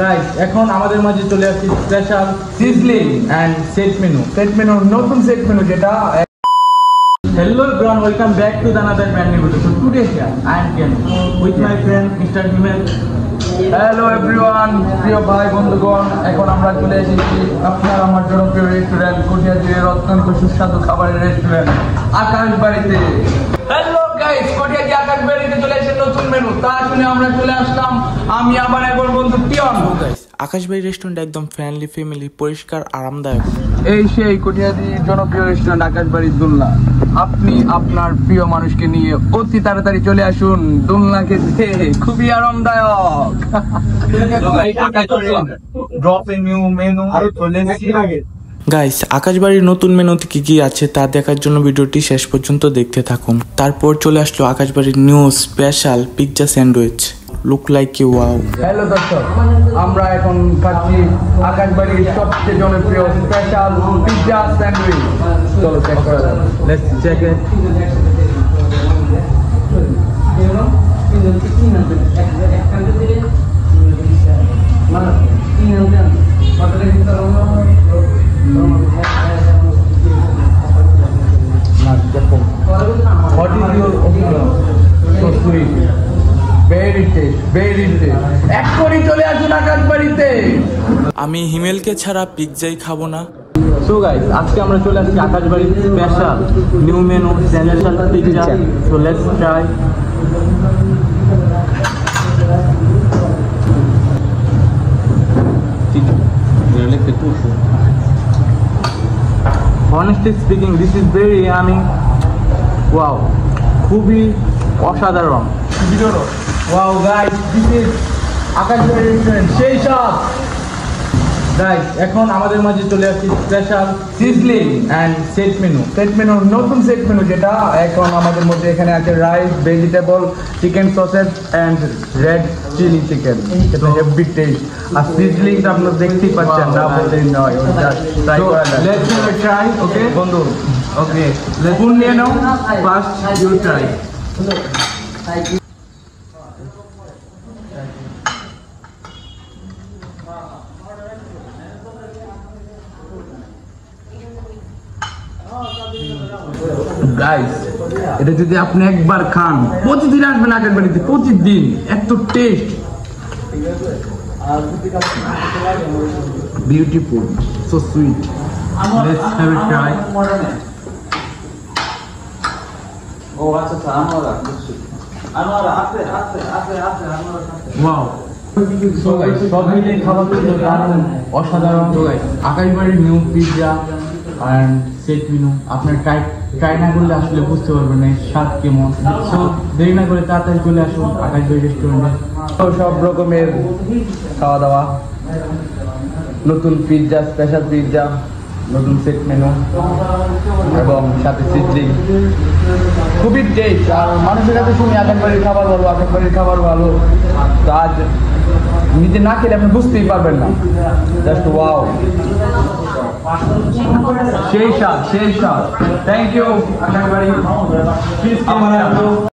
Guys এখন আমাদের মাঝে চলে আসছে special sizzling and set menu নতুন সেট মেনু যেটা Hello everyone, welcome back to the another brand new video. So today here I am Ken with my friend Mr. Himel. Hello everyone, প্রিয় ভাই বন্ধুগণ, এখন আমরা চলে এসেছি আপনার আমার জনপ্রিয় রেস্টুরেন্ট কটিয়াদির অত্যন্ত সুস্বাদু খাবারের রেস্টুরেন্ট আকাশবাড়িতে। হ্যালো গাইস, কটিয়াদি আকাশবাড়িতে চলে এসেছে নতুন মেনু। তা শুনে আমরা চলে আসলাম আমি আমার একবার বন্ধু টিয়ন। আকাশবাড়ি রেস্টুরেন্ট একদম ফ্রেন্ডলি, ফ্যামিলি, পরিষ্কার, আরামদায়ক। এই সেই কটিয়াদির জনপ্রিয় রেস্টুরেন্ট আকাশবাড়ির দোলনা। আপনি আপনার প্রিয় মানুষকে নিয়ে অতি তাড়াতাড়ি চলে আসুন দোলনা খেতে, খুবই আরামদায়ক। গাইস, আকাশবাড়ির নতুন মেনুতে কি কি আছে তা দেখার জন্য ভিডিওটি শেষ পর্যন্ত দেখতে থাকুন। তারপর চলে আসলো আকাশবাড়ির new special pizza sandwich, look like you wow. Hello দর্শক, আমরা এখন খাচ্ছি আকাশবাড়ির সবচেয়ে জনপ্রিয় স্পেশাল পিৎজা স্যান্ডউইচ। চলো চেক করা যাক, let's check it. What is your opinion? So sweet, very tasty. এক্ষুনি চলে আসুন আকাশবাড়িতে। আমি হিমেলকে ছাড়া পিৎজাই খাবো না। সো গাইস, আজকে আমরা চলে আসছি আকাশবাড়ির special new menu special pizza. So let's try. Honestly speaking, this is very yummy. Wow, খুবই অসাধারণ। Wow guys, this is Akashbari restaurant, সেই সব। গাইস এখন আমাদের মাঝে চলে আসছে special sizzling and set menu নতুন সেট মেনু যেটা এখন আমাদের মধ্যে এখানে আছে rice, vegetable, chicken sausage and red chilli chicken. এটা হেভি টেস্ট। আর সিজলিংটা আপনারা দেখতেই পাচ্ছেন, না বলতেই নয়, জাস্ট ট্রাই করা যাক। Let's give it try. Okay বন্ধু, ওকে স্পুন নিয়ে নাও, ফার্স্ট ইউ ট্রাই। গাইস, এটা যদি আপনি একবার খান, প্রতিদিন আসবেন আকাশবাড়িতে, প্রতিদিন। এত taste, beautiful, so sweet. Let's have it try. Wow, so guys, সব মিলে খাবার কিন্তু দারুণ, অসাধারণ। আকাশবাড়ির new pizza and set menu আপনার ট্রাই না করলে আসলে বুঝতে পারবেন না স্বাদ কেমন। সো দেরি না করে তাড়াতাড়ি চলে আসুন আকাশবাড়ি রেস্টুরেন্টে। সব রকমের খাওয়া দাওয়া, নতুন পিৎজা, স্পেশাল পিৎজা, নতুন সেট মেনু এবং সাথে সিজলিং, খুবই টেস্ট। আর মানুষের কাছে শুনি আকাশবাড়ির খাবার ভালো, তো আজ নিজে না খেলে আপনি বুঝতেই পারবেন না। জাস্ট ওয়াও, সেই স্বাদ। Thank you Akashbari.